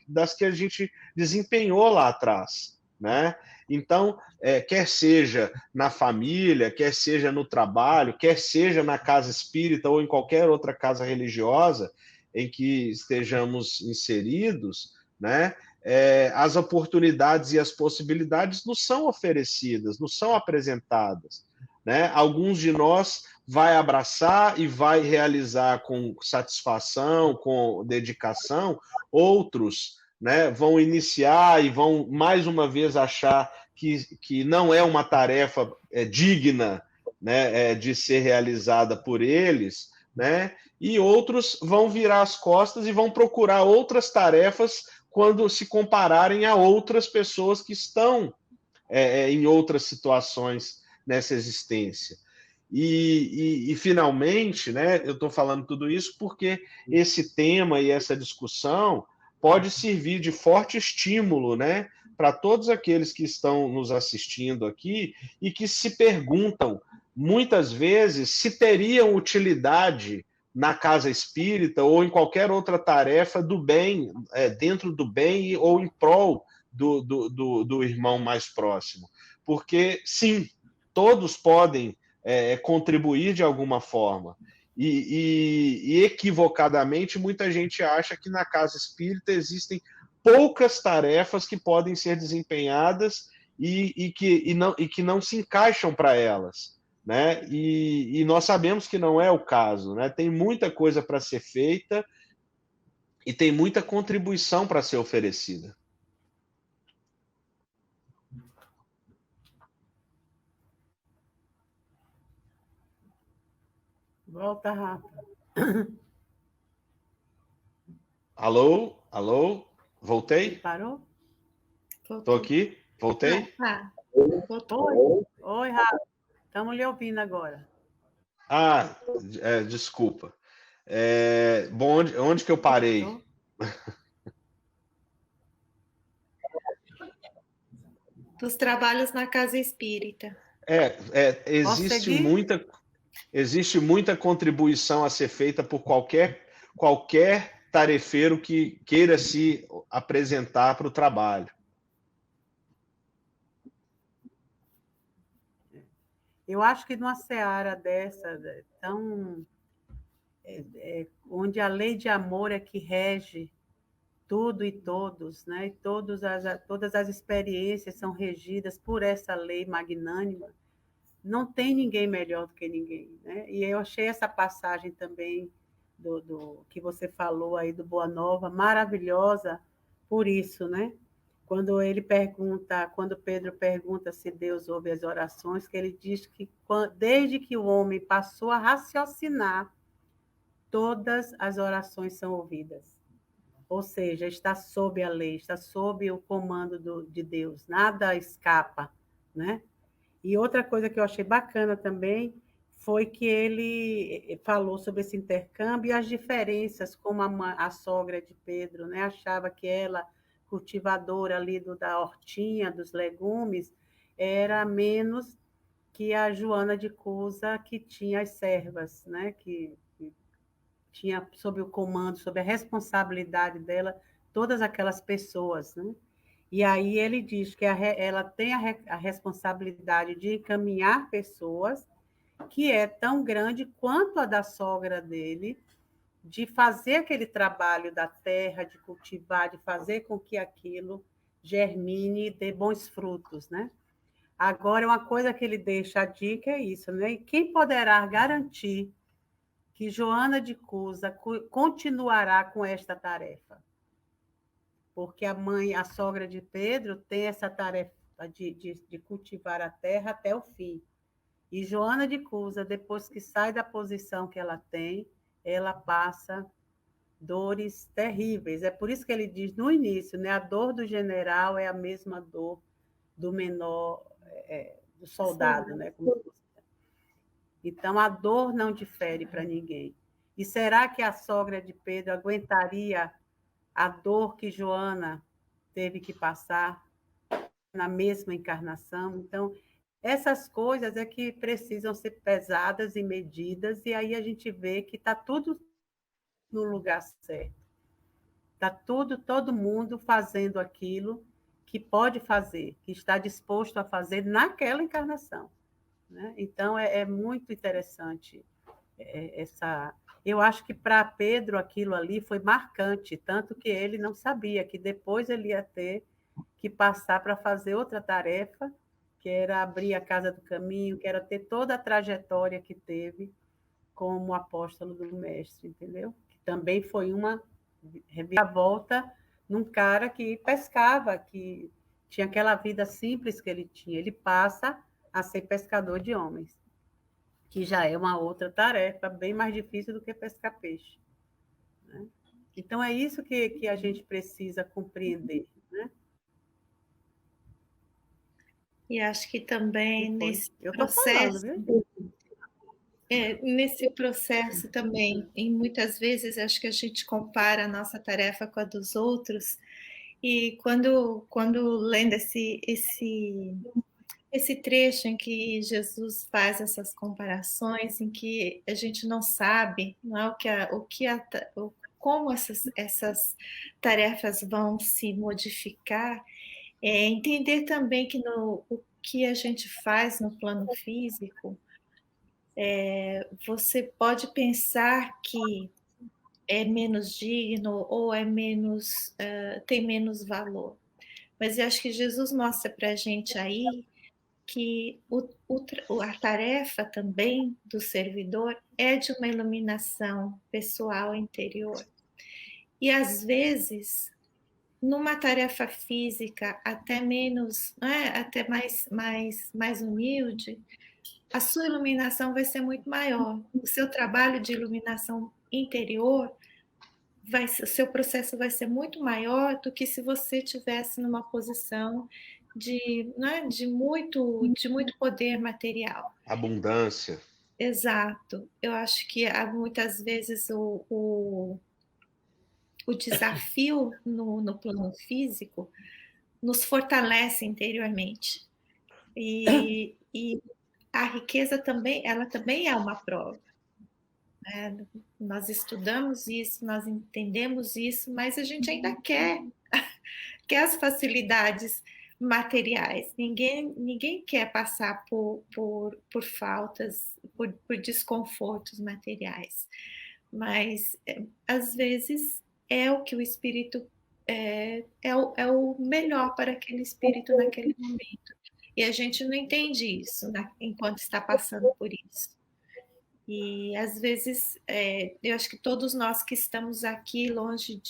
das que a gente desempenhou lá atrás, né? Então, quer seja na família, quer seja no trabalho, quer seja na casa espírita ou em qualquer outra casa religiosa em que estejamos inseridos, né? As oportunidades e as possibilidades nos são oferecidas, nos são apresentadas, né? Alguns de nós vai abraçar e vai realizar com satisfação, com dedicação, outros, né, vão iniciar e vão mais uma vez achar que não é uma tarefa digna, né, de ser realizada por eles, né, e outros vão virar as costas e vão procurar outras tarefas quando se compararem a outras pessoas que estão em outras situações nessa existência. E finalmente, né, eu estou falando tudo isso porque esse tema e essa discussão pode servir de forte estímulo, né, para todos aqueles que estão nos assistindo aqui e que se perguntam, muitas vezes, se teriam utilidade na casa espírita ou em qualquer outra tarefa do bem, dentro do bem ou em prol do irmão mais próximo. Porque, sim, todos podem contribuir de alguma forma. E equivocadamente, muita gente acha que na casa espírita existem poucas tarefas que podem ser desempenhadas e que não se encaixam para elas, né? E nós sabemos que não é o caso, né? Tem muita coisa para ser feita e tem muita contribuição para ser oferecida. Volta, Rafa. Alô? Alô? Voltei? Você parou? Estou aqui? Voltei? Oi, Rafa. Estamos lhe ouvindo agora. Desculpa. Bom, onde que eu parei? Dos trabalhos na casa espírita. Existe muita contribuição a ser feita por qualquer tarefeiro que queira se apresentar para o trabalho. Eu acho que numa seara dessa, tão, onde a lei de amor é que rege tudo e todos, né? E todas as experiências são regidas por essa lei magnânima, não tem ninguém melhor do que ninguém, né? E eu achei essa passagem também do que você falou aí do Boa Nova maravilhosa por isso, né? Quando Pedro pergunta se Deus ouve as orações, que ele diz que desde que o homem passou a raciocinar, todas as orações são ouvidas. Ou seja, está sob a lei, está sob o comando de Deus, nada escapa, né? E outra coisa que eu achei bacana também foi que ele falou sobre esse intercâmbio e as diferenças, como a sogra de Pedro, né, achava que ela, cultivadora ali da hortinha, dos legumes, era menos que a Joana de Cusa, que tinha as servas, né, que tinha sob o comando, sob a responsabilidade dela, todas aquelas pessoas, né? E aí ele diz que ela tem a responsabilidade de encaminhar pessoas, que é tão grande quanto a da sogra dele, de fazer aquele trabalho da terra, de cultivar, de fazer com que aquilo germine e dê bons frutos, né? Agora, uma coisa que ele deixa a dica é isso, né? E quem poderá garantir que Joana de Cusa continuará com esta tarefa? Porque a sogra de Pedro, tem essa tarefa de cultivar a terra até o fim. E Joana de Cusa, depois que sai da posição que ela tem, ela passa dores terríveis. É por isso que ele diz no início, né? A dor do general é a mesma dor do menor, do soldado, né? Então, a dor não difere para ninguém. E será que a sogra de Pedro aguentaria a dor que Joana teve que passar na mesma encarnação? Então, essas coisas é que precisam ser pesadas e medidas, e aí a gente vê que está tudo no lugar certo. Está todo mundo fazendo aquilo que pode fazer, que está disposto a fazer naquela encarnação, né? Então, é muito interessante essa... Eu acho que para Pedro aquilo ali foi marcante, tanto que ele não sabia que depois ele ia ter que passar para fazer outra tarefa, que era abrir a Casa do Caminho, que era ter toda a trajetória que teve como apóstolo do Mestre, entendeu? Que também foi uma reviravolta num cara que pescava, que tinha aquela vida simples que ele tinha. Ele passa a ser pescador de homens, que já é uma outra tarefa bem mais difícil do que pescar peixe, né? Então, é isso que a gente precisa compreender, né? E acho que também nesse Eu estou falando, viu? Nesse processo também, e muitas vezes acho que a gente compara a nossa tarefa com a dos outros, e quando lendo esse trecho em que Jesus faz essas comparações, em que a gente não sabe, não é, como essas tarefas vão se modificar, entender também que o que a gente faz no plano físico, você pode pensar que é menos digno ou tem menos valor. Mas eu acho que Jesus mostra para a gente aí que a tarefa também do servidor é de uma iluminação pessoal interior. E às vezes, numa tarefa física até menos, até mais humilde, a sua iluminação vai ser muito maior. O seu trabalho de iluminação interior, o seu processo vai ser muito maior do que se você estivesse numa posição de muito poder material. Abundância. Exato. Eu acho que muitas vezes o desafio no plano físico nos fortalece interiormente. E a riqueza também, ela também é uma prova. Né? Nós estudamos isso, nós entendemos isso, mas a gente ainda quer as facilidades materiais. Ninguém quer passar por faltas, por desconfortos materiais. Mas, às vezes, é o que o espírito é o melhor para aquele espírito naquele momento. E a gente não entende isso enquanto está passando por isso. E às vezes eu acho que todos nós que estamos aqui longe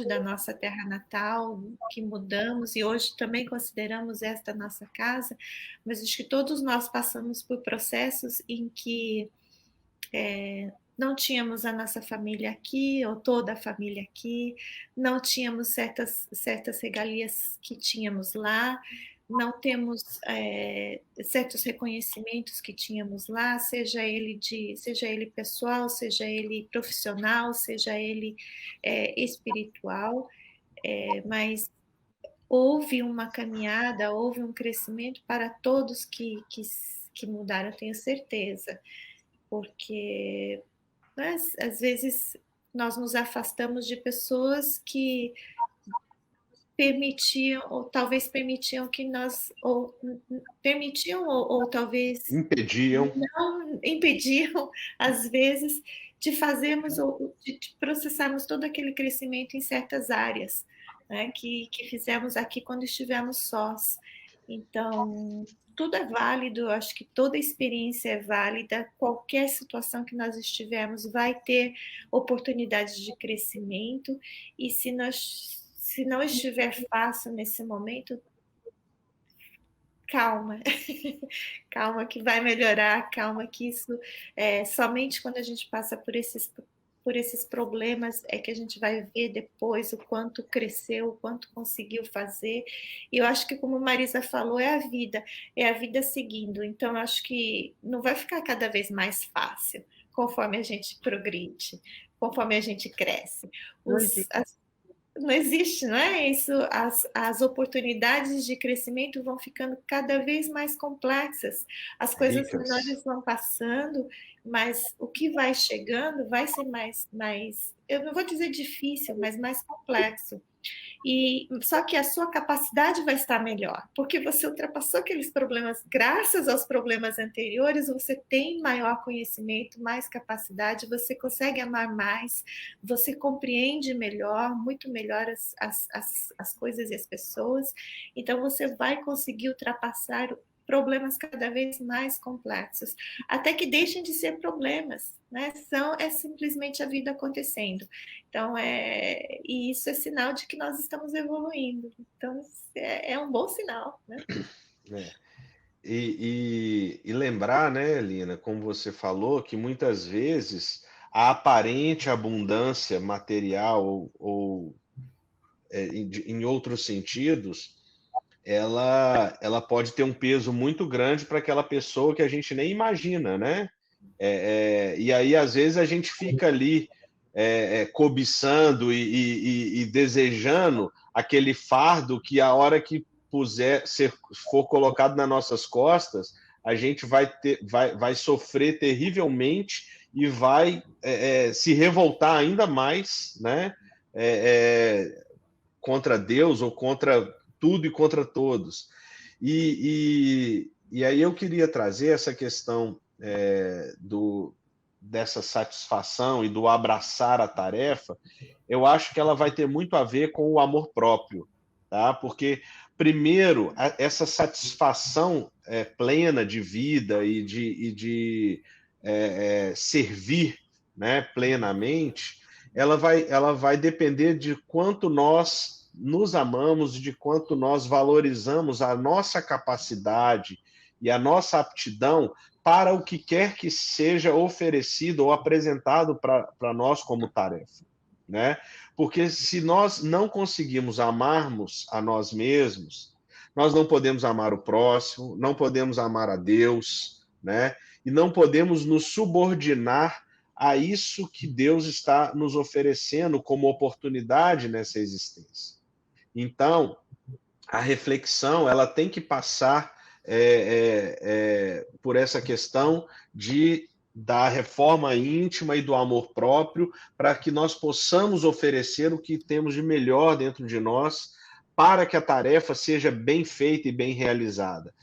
da nossa terra natal, que mudamos e hoje também consideramos esta nossa casa, mas acho que todos nós passamos por processos em que não tínhamos a nossa família aqui, ou toda a família aqui, não tínhamos certas regalias que tínhamos lá, não temos certos reconhecimentos que tínhamos lá, seja ele pessoal, seja ele profissional, seja ele espiritual, mas houve uma caminhada, houve um crescimento para todos que mudaram, eu tenho certeza, porque às vezes nós nos afastamos de pessoas que permitiam, ou talvez permitiam que nós, ou talvez impediam, às vezes, de fazermos ou de processarmos todo aquele crescimento em certas áreas, né, que fizemos aqui quando estivemos sós. Então, tudo é válido, eu acho que toda experiência é válida, qualquer situação que nós estivermos vai ter oportunidades de crescimento, e se não estiver fácil nesse momento, calma, calma que vai melhorar, calma que isso, somente quando a gente passa por esses problemas é que a gente vai ver depois o quanto cresceu, o quanto conseguiu fazer. E eu acho que, como Marisa falou, é a vida seguindo. Então, eu acho que não vai ficar cada vez mais fácil conforme a gente progride, conforme a gente cresce. Não existe, não é isso? As oportunidades de crescimento vão ficando cada vez mais complexas. As coisas menores vão passando, mas o que vai chegando vai ser mais, eu não vou dizer difícil, mas mais complexo. E só que a sua capacidade vai estar melhor, porque você ultrapassou aqueles problemas, graças aos problemas anteriores, você tem maior conhecimento, mais capacidade, você consegue amar mais, você compreende melhor, muito melhor as coisas e as pessoas, então você vai conseguir ultrapassar problemas cada vez mais complexos, até que deixem de ser problemas, né? É simplesmente a vida acontecendo. Então, e isso é sinal de que nós estamos evoluindo. Então, é um bom sinal, né? E lembrar, né, Lina, como você falou, que muitas vezes a aparente abundância material ou em outros sentidos, ela pode ter um peso muito grande para aquela pessoa que a gente nem imagina, né? E aí, às vezes, a gente fica ali cobiçando e desejando aquele fardo que a hora que for colocado nas nossas costas, a gente vai sofrer terrivelmente e vai se revoltar ainda mais, né? Contra Deus ou contra tudo e contra todos. E aí eu queria trazer essa questão dessa satisfação e do abraçar a tarefa. Eu acho que ela vai ter muito a ver com o amor próprio, tá? Porque, primeiro, essa satisfação plena de vida e de servir, né, plenamente, ela vai depender de quanto nós nos amamos e de quanto nós valorizamos a nossa capacidade e a nossa aptidão para o que quer que seja oferecido ou apresentado para nós como tarefa, né? Porque se nós não conseguimos amarmos a nós mesmos, nós não podemos amar o próximo, não podemos amar a Deus, né? E não podemos nos subordinar a isso que Deus está nos oferecendo como oportunidade nessa existência. Então, a reflexão ela tem que passar por essa questão da reforma íntima e do amor próprio, para que nós possamos oferecer o que temos de melhor dentro de nós, para que a tarefa seja bem feita e bem realizada.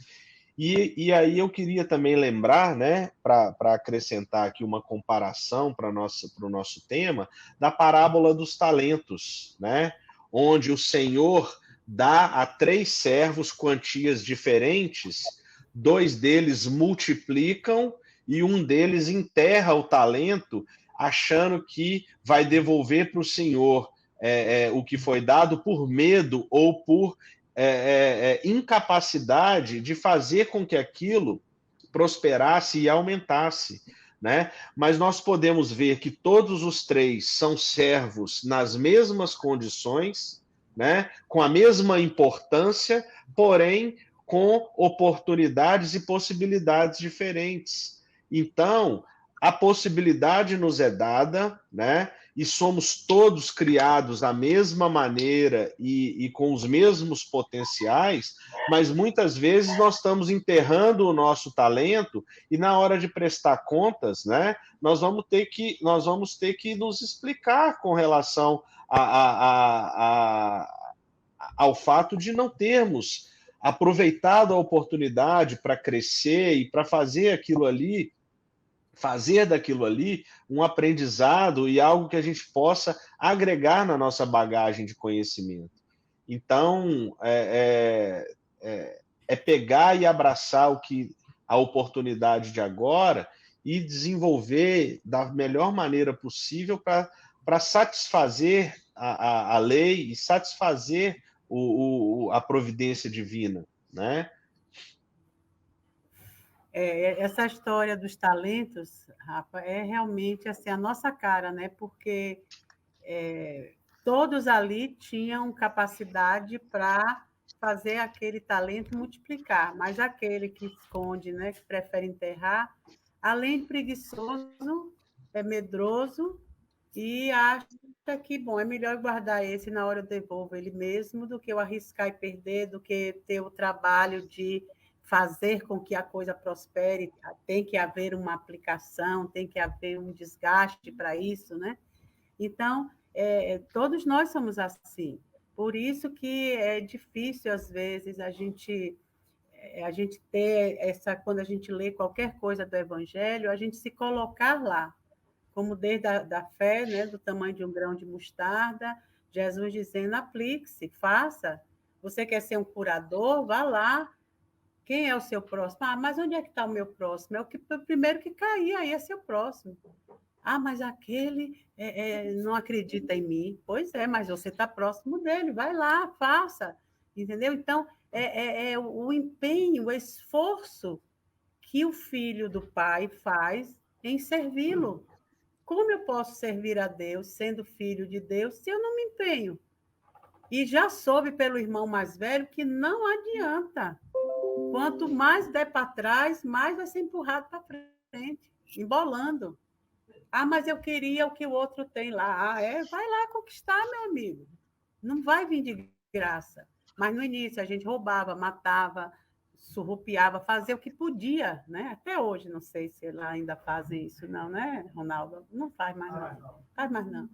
E aí eu queria também lembrar, né, para acrescentar aqui uma comparação para o nosso tema, da parábola dos talentos, né, onde o Senhor dá a 3 servos quantias diferentes, 2 deles multiplicam e um deles enterra o talento, achando que vai devolver para o Senhor o que foi dado por medo ou por incapacidade de fazer com que aquilo prosperasse e aumentasse, né? Mas nós podemos ver que todos os 3 são servos nas mesmas condições, né? Com a mesma importância, porém com oportunidades e possibilidades diferentes. Então, a possibilidade nos é dada, né? E somos todos criados da mesma maneira e com os mesmos potenciais, mas muitas vezes nós estamos enterrando o nosso talento e na hora de prestar contas, né, nós vamos ter que nos explicar com relação ao fato de não termos aproveitado a oportunidade para crescer e para fazer daquilo ali um aprendizado e algo que a gente possa agregar na nossa bagagem de conhecimento. Então, pegar e abraçar a oportunidade de agora e desenvolver da melhor maneira possível para satisfazer a lei e satisfazer a providência divina, né? Essa história dos talentos, Rafa, é realmente assim, a nossa cara, né? Porque todos ali tinham capacidade para fazer aquele talento multiplicar, mas aquele que esconde, né, que prefere enterrar, além de preguiçoso, é medroso e acha que, bom, é melhor guardar esse, na hora eu devolvo ele mesmo, do que eu arriscar e perder, do que ter o trabalho de fazer com que a coisa prospere. Tem que haver uma aplicação, tem que haver um desgaste para isso, né? Então, todos nós somos assim. Por isso que é difícil, às vezes, a gente ter quando a gente lê qualquer coisa do Evangelho, a gente se colocar lá, como desde da fé, né, do tamanho de um grão de mostarda, Jesus dizendo, aplique-se, faça. Você quer ser um curador? Vá lá. Quem é o seu próximo? Ah, mas onde é que está o meu próximo? É o primeiro que cair, aí é seu próximo. Ah, mas aquele não acredita em mim. Pois é, mas você está próximo dele, vai lá, faça. Entendeu? Então, o empenho, o esforço que o filho do pai faz em servi-lo. Como eu posso servir a Deus, sendo filho de Deus, se eu não me empenho? E já soube pelo irmão mais velho que não adianta. Quanto mais der para trás, mais vai ser empurrado para frente, embolando. Ah, mas eu queria o que o outro tem lá. Vai lá conquistar, meu amigo. Não vai vir de graça. Mas no início a gente roubava, matava, surrupiava, fazia o que podia, né? Até hoje, não sei se lá ainda fazem isso, não, né, Ronaldo? Não faz mais não. Faz mais não.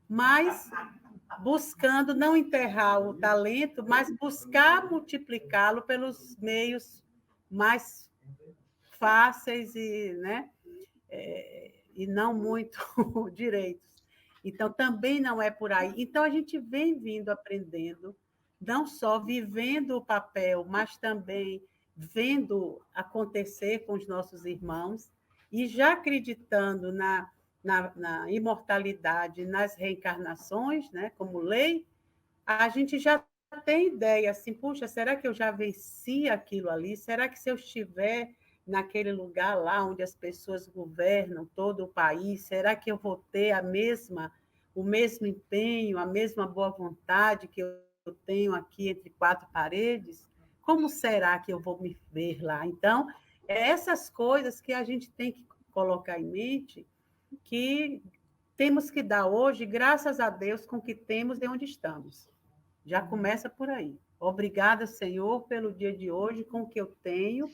Mas buscando não enterrar o talento, mas buscar multiplicá-lo pelos meios mais fáceis e, né, e não muito direitos. Então, também não é por aí. Então, a gente vem vindo aprendendo, não só vivendo o papel, mas também vendo acontecer com os nossos irmãos e já acreditando na imortalidade, nas reencarnações, né, como lei, a gente já tem ideia assim, puxa, será que eu já venci aquilo ali? Será que se eu estiver naquele lugar lá onde as pessoas governam todo o país, será que eu vou ter o mesmo empenho, a mesma boa vontade que eu tenho aqui entre quatro paredes? Como será que eu vou me ver lá? Então, essas coisas que a gente tem que colocar em mente, que temos que dar hoje, graças a Deus, com o que temos e onde estamos. Já começa por aí. Obrigada, Senhor, pelo dia de hoje, com o que eu tenho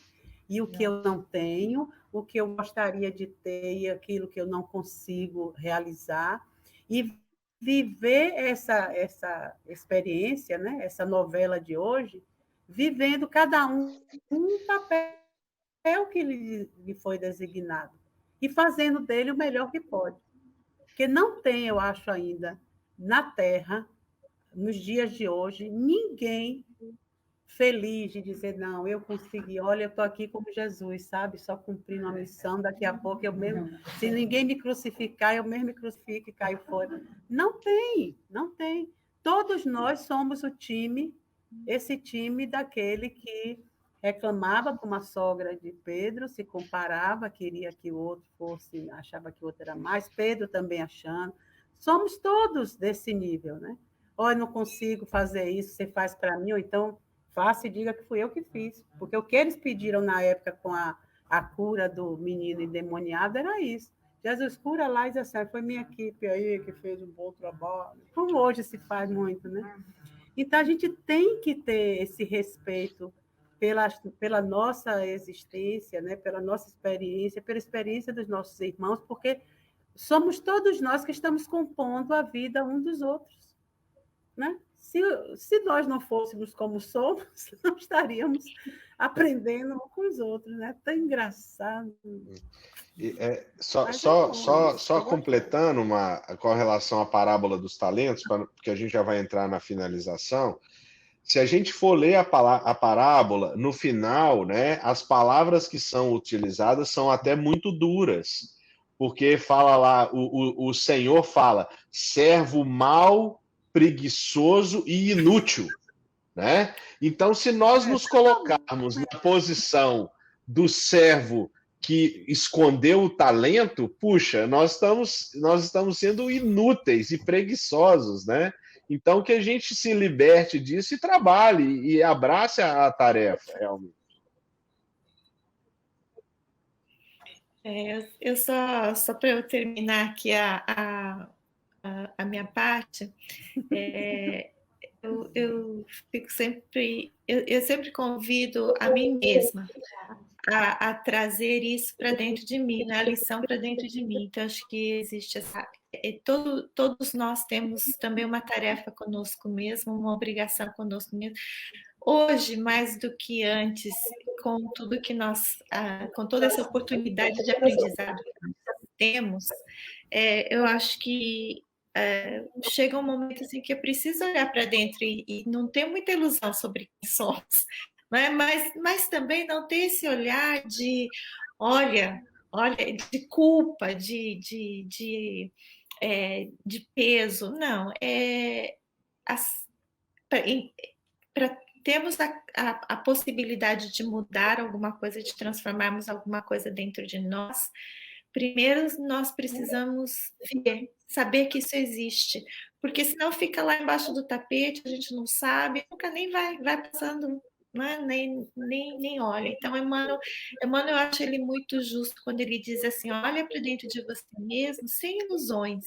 e o que eu não tenho, o que eu gostaria de ter e aquilo que eu não consigo realizar, e viver essa experiência, né? Essa novela de hoje, vivendo cada um papel que lhe foi designado e fazendo dele o melhor que pode. Porque não tem, eu acho ainda, na Terra, nos dias de hoje, ninguém feliz de dizer, não, eu consegui, olha, eu estou aqui como Jesus, sabe? Só cumprindo uma missão, daqui a pouco eu mesmo, se ninguém me crucificar, eu mesmo me crucifico e caio fora. Não tem, não tem. Todos nós somos o time, esse time daquele que reclamava com uma sogra de Pedro, se comparava, queria que o outro fosse, achava que o outro era mais, Pedro também achando. Somos todos desse nível, né? Olha, não consigo fazer isso, você faz para mim, ou então faça e diga que fui eu que fiz. Porque o que eles pediram na época com a cura do menino endemoniado era isso. Jesus, cura lá e diz assim, foi minha equipe aí que fez um bom trabalho. Como hoje se faz muito, né? Então, a gente tem que ter esse respeito pela nossa existência, né? Pela nossa experiência, pela experiência dos nossos irmãos, porque somos todos nós que estamos compondo a vida um dos outros, né? Se nós não fôssemos como somos, não estaríamos aprendendo com os outros, né? Tão engraçado. Só completando com relação à parábola dos talentos, porque a gente já vai entrar na finalização, se a gente for ler a parábola, no final, né, as palavras que são utilizadas são até muito duras, porque fala lá, o Senhor fala, servo mau, preguiçoso e inútil, né? Então, se nós nos colocarmos na posição do servo que escondeu o talento, puxa, nós estamos sendo inúteis e preguiçosos, né? Então, que a gente se liberte disso e trabalhe e abrace a tarefa, realmente. Eu só para eu terminar aqui a minha parte, eu fico sempre, eu sempre convido a mim mesma a trazer isso para dentro de mim, né? A lição para dentro de mim. Então, acho que existe essa. Todos nós temos também uma tarefa conosco mesmo, uma obrigação conosco mesmo. Hoje, mais do que antes, com tudo que nós, com toda essa oportunidade de aprendizado que nós temos, eu acho que chega um momento assim que eu preciso olhar para dentro e não ter muita ilusão sobre quem somos, né? Mas também não ter esse olhar de, olha, de culpa, de peso, não. Para termos a possibilidade de mudar alguma coisa, de transformarmos alguma coisa dentro de nós, primeiro nós precisamos saber que isso existe, porque senão fica lá embaixo do tapete, a gente não sabe, nunca nem vai passando, né? nem olha. Então, Emmanuel, eu acho ele muito justo quando ele diz assim, olha para dentro de você mesmo, sem ilusões,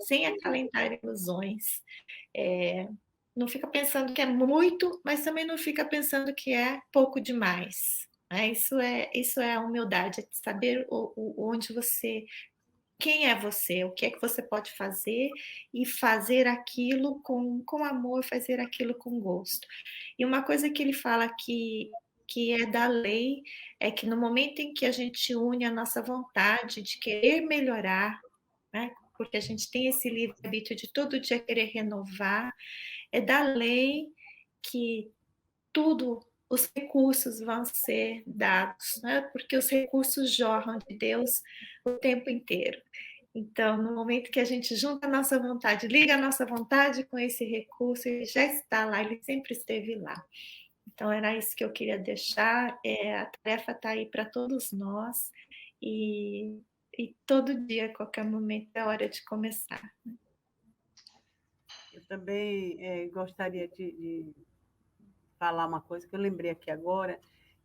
sem acalentar ilusões. Não fica pensando que é muito, mas também não fica pensando que é pouco demais. Isso é a humildade, é saber onde você, quem é você, o que é que você pode fazer e fazer aquilo com amor, fazer aquilo com gosto. E uma coisa que ele fala que é da lei é que no momento em que a gente une a nossa vontade de querer melhorar, né, porque a gente tem esse livre-arbítrio de todo dia querer renovar, é da lei que os recursos vão ser dados, né? Porque os recursos jorram de Deus o tempo inteiro. Então, no momento que a gente junta a nossa vontade, liga a nossa vontade com esse recurso, ele já está lá, ele sempre esteve lá. Então, era isso que eu queria deixar. A tarefa está aí para todos nós e todo dia, a qualquer momento, é hora de começar. Eu também gostaria de falar uma coisa que eu lembrei aqui agora,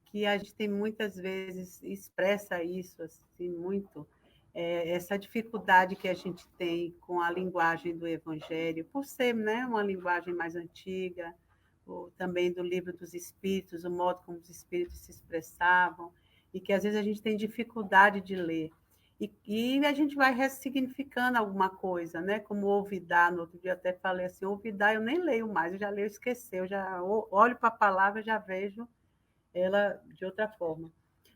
que a gente tem muitas vezes expressa isso assim muito, essa dificuldade que a gente tem com a linguagem do Evangelho, por ser, né, uma linguagem mais antiga, ou também do Livro dos Espíritos, o modo como os espíritos se expressavam, e que às vezes a gente tem dificuldade de ler. E a gente vai ressignificando alguma coisa, né? Como olvidar, no outro dia até falei assim, olvidar eu nem leio mais, eu já leio, esqueci, eu já olho para a palavra, já vejo ela de outra forma.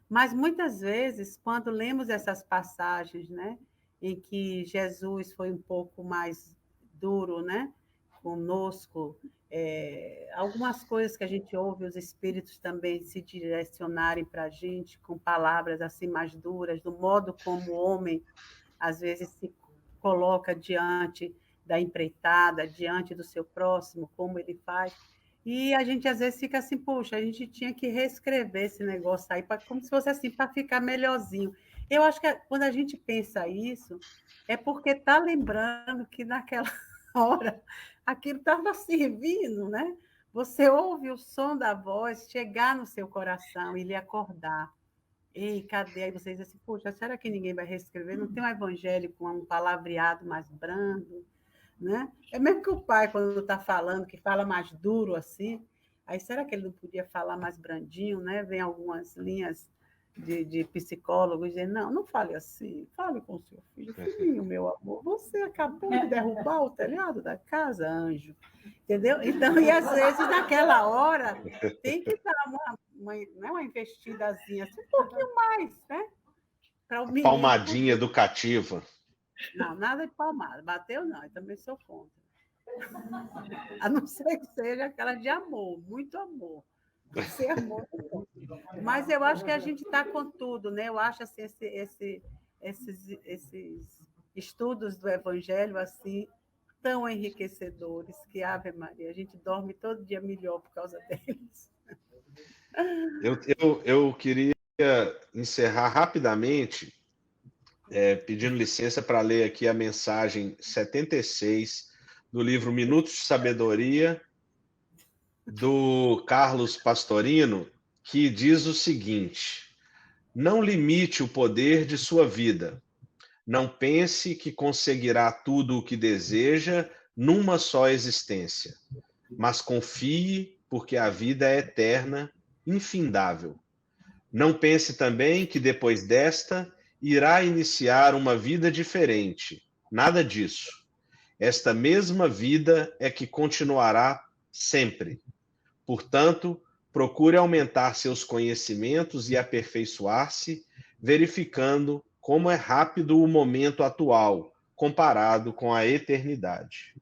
Mas muitas vezes, quando lemos essas passagens, né, em que Jesus foi um pouco mais duro, né, conosco, algumas coisas que a gente ouve os espíritos também se direcionarem para a gente com palavras assim mais duras, do modo como o homem às vezes se coloca diante da empreitada, diante do seu próximo, como ele faz. E a gente às vezes fica assim, poxa, a gente tinha que reescrever esse negócio aí, como se fosse assim, para ficar melhorzinho. Eu acho que quando a gente pensa isso, é porque está lembrando que naquela hora aquilo estava servindo, né? Você ouve o som da voz chegar no seu coração e lhe acordar. Ei, cadê? Aí você diz assim, poxa, será que ninguém vai reescrever? Não tem um evangelho com um palavreado mais brando, né? É mesmo que o pai, quando está falando, que fala mais duro assim, aí será que ele não podia falar mais brandinho, né? Vem algumas linhas de psicólogos dizendo, não fale assim, fale com o seu filho. Filhinho, meu amor, você acabou de derrubar o telhado da casa, anjo. Entendeu? Então, e às vezes, naquela hora, tem que dar uma investidazinha, assim, um pouquinho mais, né? Para o menino. Palmadinha educativa. Não, nada de palmada. Bateu, não, eu também sou contra. A não ser que seja aquela de amor, muito amor. Ser amor. Mas eu acho que a gente está com tudo, né? Eu acho assim, esses estudos do Evangelho assim tão enriquecedores que, Ave Maria, a gente dorme todo dia melhor por causa deles. Eu queria encerrar rapidamente, pedindo licença para ler aqui a mensagem 76 do livro Minutos de Sabedoria, do Carlos Pastorino, que diz o seguinte: não limite o poder de sua vida. Não pense que conseguirá tudo o que deseja numa só existência, mas confie, porque a vida é eterna, infindável. Não pense também que depois desta irá iniciar uma vida diferente. Nada disso. Esta mesma vida é que continuará sempre. Portanto, procure aumentar seus conhecimentos e aperfeiçoar-se, verificando como é rápido o momento atual, comparado com a eternidade.